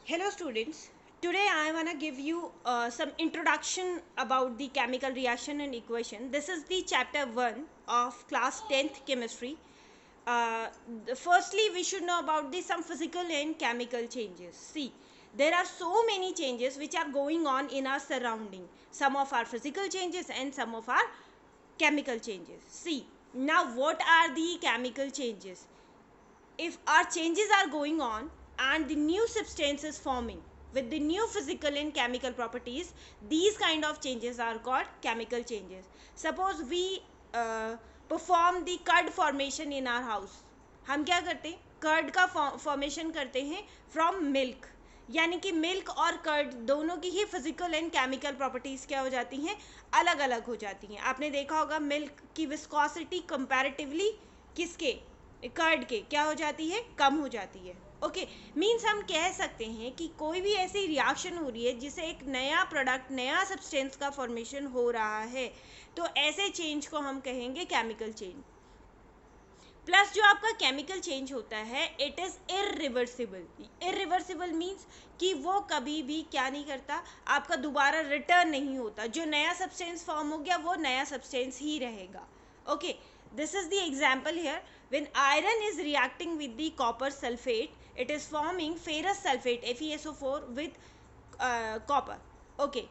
Hello students, today I want to give you some introduction about the chemical reaction and equation. This is the chapter 1 of class 10th chemistry. Firstly, we should know about the some physical and chemical changes. See, there are so many changes which are going on in our surrounding. Some of our physical changes and some of our chemical changes. See, now what are the chemical changes? If our changes are going on and the new substance is forming with the new physical and chemical properties, these kind of changes are called chemical changes. Suppose we perform the curd formation in our house. हम क्या करते हैं, curd का formation करते हैं from milk, यानी कि milk और कर्ड दोनों की ही फिजिकल एंड केमिकल प्रॉपर्टीज क्या हो जाती हैं, अलग अलग हो जाती हैं. आपने देखा होगा मिल्क की विस्कोसिटी कंपैरेटिवली किसके, कर्ड के क्या हो जाती है, कम हो जाती है. ओके, मीन्स हम कह सकते हैं कि कोई भी ऐसी रिएक्शन हो रही है जिसे एक नया प्रोडक्ट, नया सब्सटेंस का फॉर्मेशन हो रहा है, तो ऐसे चेंज को हम कहेंगे केमिकल चेंज. प्लस जो आपका केमिकल चेंज होता है it is irreversible. Irreversible means कि वो कभी भी क्या नहीं करता, आपका दोबारा रिटर्न नहीं होता. जो नया सब्सटेंस फॉर्म हो गया वो नया सब्सटेंस ही रहेगा. Okay, this is the example here. When iron is reacting with the copper sulfate, it is forming ferrous sulfate FeSO4 with copper. Okay,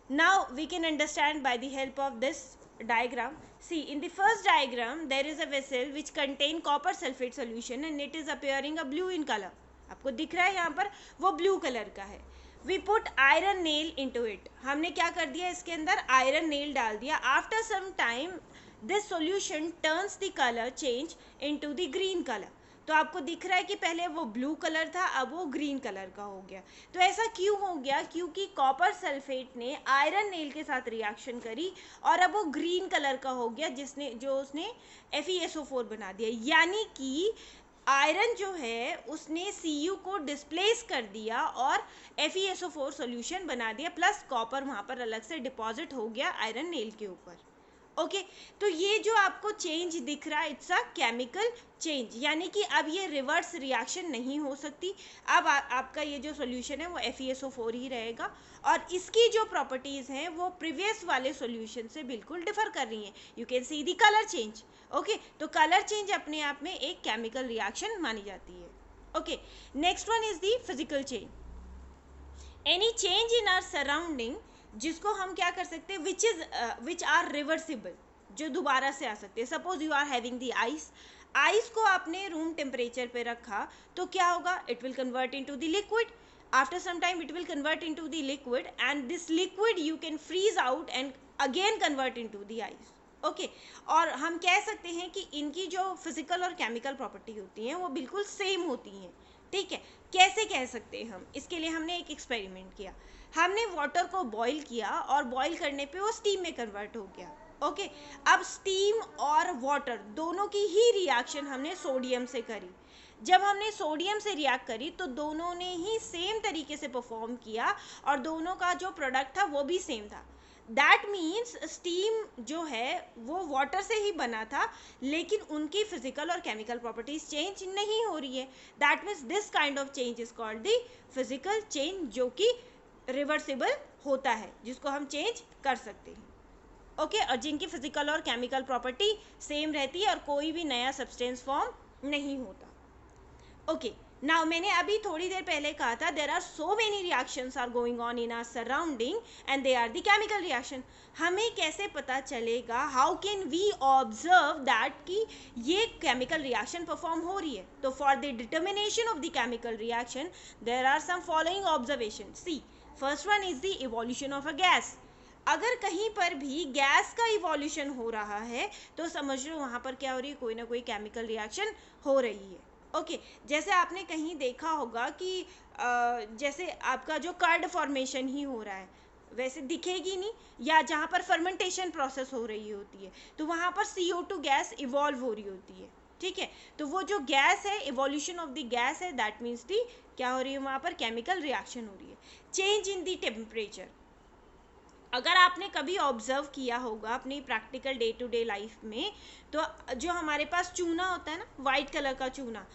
now we can understand by the help of this diagram. See, in the first diagram there is a vessel which contain copper sulfate solution and it is appearing a blue in color. आपको दिख रहा है यहाँ पर, वो blue colour का है. We put iron nail into it. हमने क्या कर दिया, इसके अंदर आयरन नेल डाल दिया. After some time this solution turns the color change into the green color. तो आपको दिख रहा है कि पहले वो ब्लू कलर था, अब वो ग्रीन कलर का हो गया. तो ऐसा क्यों हो गया, क्योंकि कॉपर सल्फेट ने आयरन नेल के साथ रिएक्शन करी और अब वो ग्रीन कलर का हो गया, जिसने जो उसने FeSO4 बना दिया. यानी कि आयरन जो है उसने Cu को डिस्प्लेस कर दिया और FeSO4 सॉल्यूशन बना दिया, प्लस कॉपर वहाँ पर अलग से डिपॉजिट हो गया आयरन नेल के ऊपर. ओके, तो ये जो आपको चेंज दिख रहा है इट्स अ केमिकल चेंज, यानी कि अब ये रिवर्स रिएक्शन नहीं हो सकती. अब आपका ये जो सॉल्यूशन है वो FeSO4 ही रहेगा और इसकी जो प्रॉपर्टीज़ हैं वो प्रीवियस वाले सॉल्यूशन से बिल्कुल डिफर कर रही हैं. You can see the colour change. Okay, तो कलर चेंज अपने आप में एक केमिकल रिएक्शन मानी जाती है. Okay, next one is the physical change. Any change in our surrounding जिसको हम क्या कर सकते हैं, विच आर रिवर्सिबल, जो दोबारा से आ सकते हैं. Suppose you are having the ice, ice को आपने रूम टेम्परेचर पे रखा तो क्या होगा, it will convert into the liquid. After some time it will convert into the liquid and this liquid you can freeze out and again convert into the ice. Okay, और हम कह सकते हैं कि इनकी जो फिजिकल और केमिकल प्रॉपर्टी होती हैं वो बिल्कुल सेम होती हैं. ठीक है, कैसे कह सकते हैं हम, इसके लिए हमने एक एक्सपेरिमेंट किया. हमने वाटर को बॉईल किया और बॉईल करने पे वो स्टीम में कन्वर्ट हो गया. ओके, अब स्टीम और वाटर दोनों की ही रिएक्शन हमने सोडियम से करी. जब हमने सोडियम से रिएक्ट करी तो दोनों ने ही सेम तरीके से परफॉर्म किया और दोनों का जो प्रोडक्ट था वो भी सेम था. दैट मीन्स स्टीम जो है वो वाटर से ही बना था, लेकिन उनकी फिजिकल और केमिकल प्रॉपर्टीज चेंज नहीं हो रही है. That means this kind of change is called the physical change, जो कि रिवर्सिबल होता है, जिसको हम चेंज कर सकते हैं. ओके, और जिनकी फिजिकल और केमिकल प्रॉपर्टी सेम रहती है और कोई भी नया सब्सटेंस फॉर्म नहीं होता. ओके, नाउ मैंने अभी थोड़ी देर पहले कहा था there are so many reactions are going on in our surrounding and they are the chemical reaction. हमें कैसे पता चलेगा, how can we observe that कि ये केमिकल रिएक्शन परफॉर्म हो रही है. तो for the determination of the chemical reaction there are some following observation. See, first one is the evolution of a gas. अगर कहीं पर भी गैस का इवोल्यूशन हो रहा है तो समझ लो वहाँ पर क्या हो रही है, कोई ना कोई केमिकल रिएक्शन हो रही है. ओके, जैसे आपने कहीं देखा होगा कि जैसे आपका जो कर्ड फॉर्मेशन ही हो रहा है, वैसे दिखेगी नहीं, या जहाँ पर फर्मेंटेशन प्रोसेस हो रही होती है तो वहाँ पर CO2 गैस इवॉल्व हो रही होती है. ठीक है, तो वो जो गैस है, इवोल्यूशन ऑफ द गैस है, दैट मीन्स दी क्या हो रही है, वहाँ पर केमिकल रिएक्शन हो रही है. Change in the temperature. अगर आपने कभी ऑब्जर्व किया होगा अपनी practical day to day life में, तो जो हमारे पास चूना होता है ना, वाइट कलर का चूना,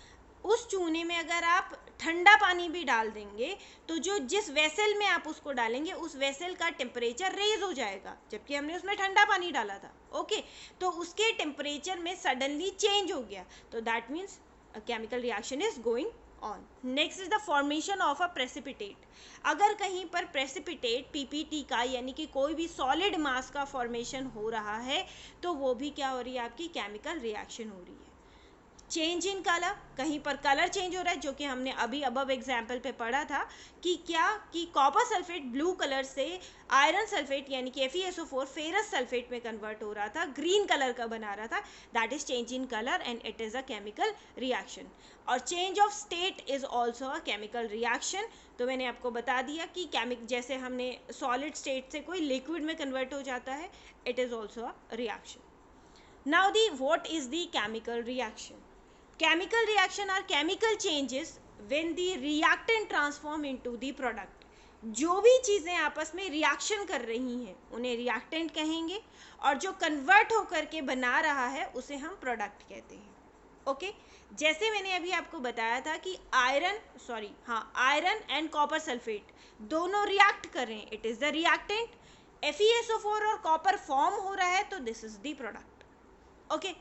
उस चूने में अगर आप ठंडा पानी भी डाल देंगे तो जो जिस वेसल में आप उसको डालेंगे उस वेसल का टेम्परेचर रेज हो जाएगा, जबकि हमने उसमें ठंडा पानी डाला था। ओके, तो उसके टेम्परेचर में सडनली चेंज हो गया, तो that means a chemical reaction is going on. Next is the formation of a precipitate. अगर कहीं पर precipitate PPT का यानी कि कोई भी solid mass का formation हो रहा है तो वो भी क्या हो रही है, आपकी chemical reaction हो रही है। चेंज इन कलर, कहीं पर कलर चेंज हो रहा है, जो कि हमने अभी अबव एग्जाम्पल पे पढ़ा था कि क्या कि कॉपर सल्फेट ब्लू कलर से आयरन सल्फेट यानी कि FeSO4 फेरस सल्फेट में कन्वर्ट हो रहा था, ग्रीन कलर का बना रहा था, that is change in colour and it is a chemical reaction. और change of state is also a chemical reaction. तो मैंने आपको बता दिया कि जैसे हमने सॉलिड स्टेट से कोई लिक्विड में कन्वर्ट हो जाता है, it is also a reaction. Now the what is the chemical reaction? Chemical reaction are chemical changes when the reactant transform into the product. जो भी चीज़ें आपस में रिएक्शन कर रही हैं उन्हें रिएक्टेंट कहेंगे, और जो कन्वर्ट होकर के बना रहा है उसे हम प्रोडक्ट कहते हैं। ओके, जैसे मैंने अभी आपको बताया था कि आयरन एंड कॉपर सल्फेट दोनों रिएक्ट कर रहे हैं, it is the reactant. FeSO4 और कॉपर फॉर्म हो रहा है तो this is the product. Okay,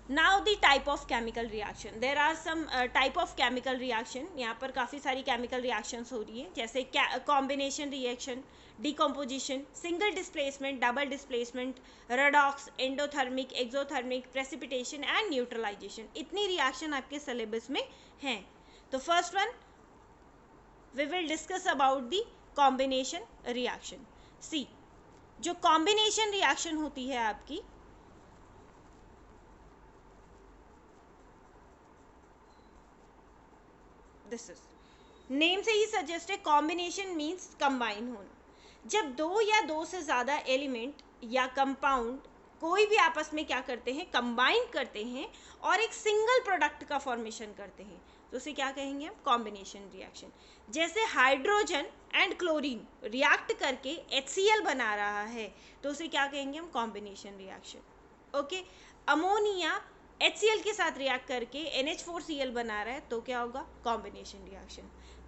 now the type of chemical reaction, there are some type of chemical reaction. यहाँ पर काफ़ी सारी केमिकल रिएक्शंस हो रही है, जैसे combination reaction, decomposition, single displacement, double displacement, redox, endothermic, exothermic, precipitation and neutralization. इतनी reaction आपके सिलेबस में हैं। तो first one we will discuss about the combination reaction. See, जो कॉम्बिनेशन रिएक्शन होती है आपकी, दिस इज नेम से ही सजेस्ट है, कॉम्बिनेशन मीन्स कंबाइन होना। जब दो या दो से ज़्यादा एलिमेंट या कंपाउंड कोई भी आपस में क्या करते हैं, कंबाइन करते हैं और एक सिंगल प्रोडक्ट का फॉर्मेशन करते हैं, तो उसे क्या कहेंगे हम, कॉम्बिनेशन रिएक्शन। जैसे हाइड्रोजन एंड क्लोरीन रिएक्ट करके HCl बना रहा है तो उसे क्या कहेंगे हम, combination reaction. Okay, ammonia HCl के साथ रिएक्ट करके NH4Cl बना रहा है तो क्या होगा, combination reaction.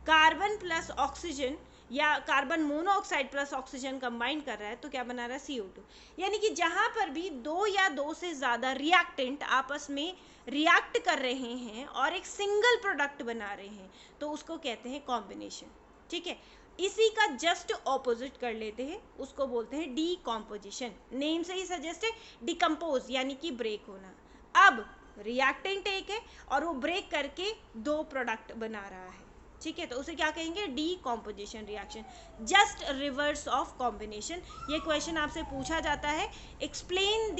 Carbon plus oxygen या carbon monoxide plus oxygen combine कर रहा है तो क्या बना रहा है, CO2। यानी कि जहाँ पर भी दो या दो से ज़्यादा रिएक्टेंट आपस में रिएक्ट कर रहे हैं और एक सिंगल प्रोडक्ट बना रहे हैं तो उसको कहते हैं कॉम्बिनेशन। ठीक है, इसी का जस्ट ऑपोजिट कर लेते हैं, उसको बोलते हैं डीकॉम्पोजिशन। नेम से ही सजेस्ट है, डिकम्पोज यानी कि ब्रेक होना। अब रिएक्टेंट एक है और वो ब्रेक करके दो प्रोडक्ट बना रहा है, ठीक है, तो उसे क्या कहेंगे, decomposition reaction, just reverse of combination. ये क्वेश्चन आपसे पूछा जाता है, explain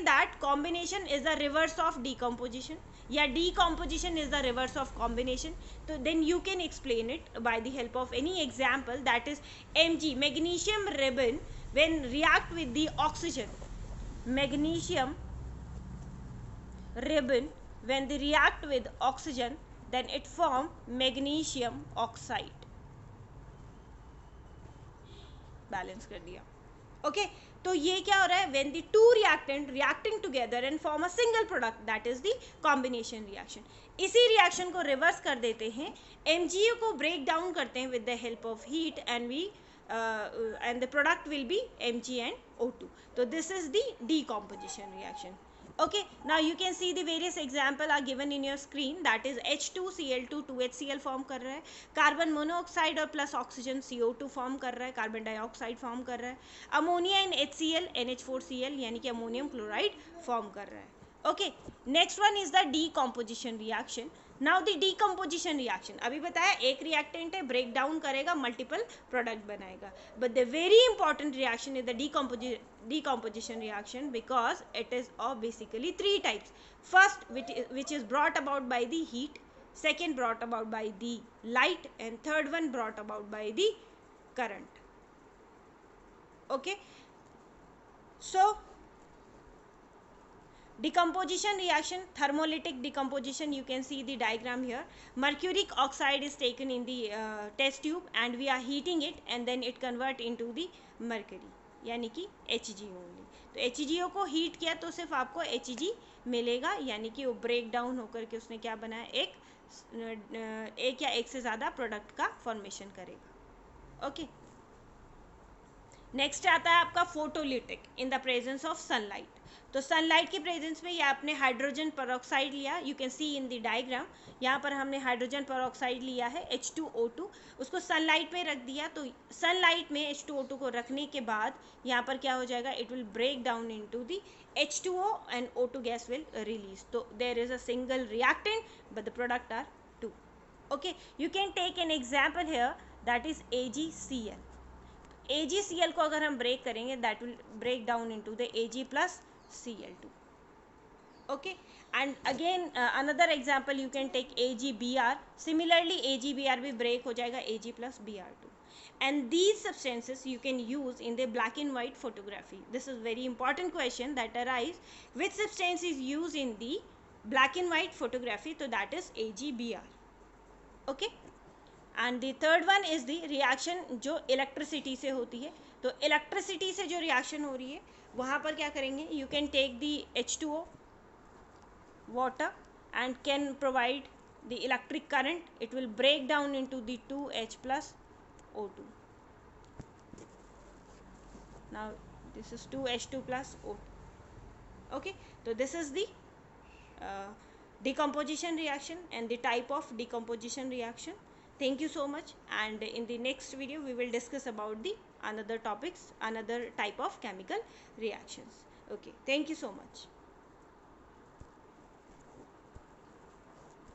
that combination is the reverse of decomposition या decomposition is the reverse of combination. तो then you can explain it by the help of any example, that is Mg, magnesium ribbon when react with the oxygen, magnesium ribbon when they react with oxygen then it form magnesium oxide। Balance कर दिया। Okay, तो ये क्या हो रहा है, when the two reactant reacting together and form a single product, that is the combination reaction। इसी reaction को रिवर्स कर देते हैं, MgO को ब्रेक डाउन करते हैं with the help of heat and the product will be Mg and O2। तो this is the decomposition reaction। Okay, now you can see the various example are given in your screen, that is H2Cl2 2HCl form कर रहा है, carbon monoxide और plus oxygen CO2 form कर रहा है, carbon dioxide form कर रहा है, अमोनिया इन HCl NH4Cl यानी कि अमोनियम क्लोराइड फॉर्म कर रहा है। Okay, next one is the decomposition reaction. Now the decomposition reaction, अभी बताया एक रिएक्टेंट है, ब्रेक डाउन करेगा, मल्टीपल प्रोडक्ट बनाएगा, but the very important reaction is the decomposition reaction because it is of basically three types. First, which is brought about by the heat, second brought about by the light, and third one brought about by the current। Okay, so decomposition reaction, thermolytic decomposition, you can see the diagram here. Mercuric oxide is taken in the test tube and we are heating it and then it convert into the mercury यानी कि HG only. तो HGO को heat किया तो सिर्फ आपको HG मिलेगा, यानी कि वो ब्रेक डाउन होकर के उसने क्या बनाया, एक या एक से ज़्यादा प्रोडक्ट का फॉर्मेशन करेगा। ओके, नेक्स्ट आता है आपका photolytic in the presence of sunlight. तो सनलाइट की प्रेजेंस में ये आपने हाइड्रोजन पेरोक्साइड लिया, you can C in the diagram, यहाँ पर हमने हाइड्रोजन पेरोक्साइड लिया है H2O2, उसको सनलाइट में रख दिया। तो सनलाइट में H2O2 को रखने के बाद यहाँ पर क्या हो जाएगा, it will break down into the H2O and O2 gas will release. So there is a single reactant but the product are two. Okay, you can take an example here, that is AgCl. AgCl को अगर हम break करेंगे, that will break down into the Ag plus Cl2. Okay, and again another example you can take AgBr. Similarly AgBr भी break हो जाएगा Ag plus Br2. And these substances you can use in the black and white photography. This is very important question that arise, which substance is used in the black and white photography, so that is AgBr. Okay, and the third one is the reaction जो electricity से होती है। तो electricity से जो reaction हो रही है वहाँ पर क्या करेंगे, you can take the H2O water and can provide the electric current, it will break down into the 2H plus O2. Now this is 2H2 plus O2. Okay, so this is the decomposition reaction and the type of decomposition reaction. Thank you so much, and in the next video we will discuss about the another topics, another type of chemical reactions. Okay, thank you so much.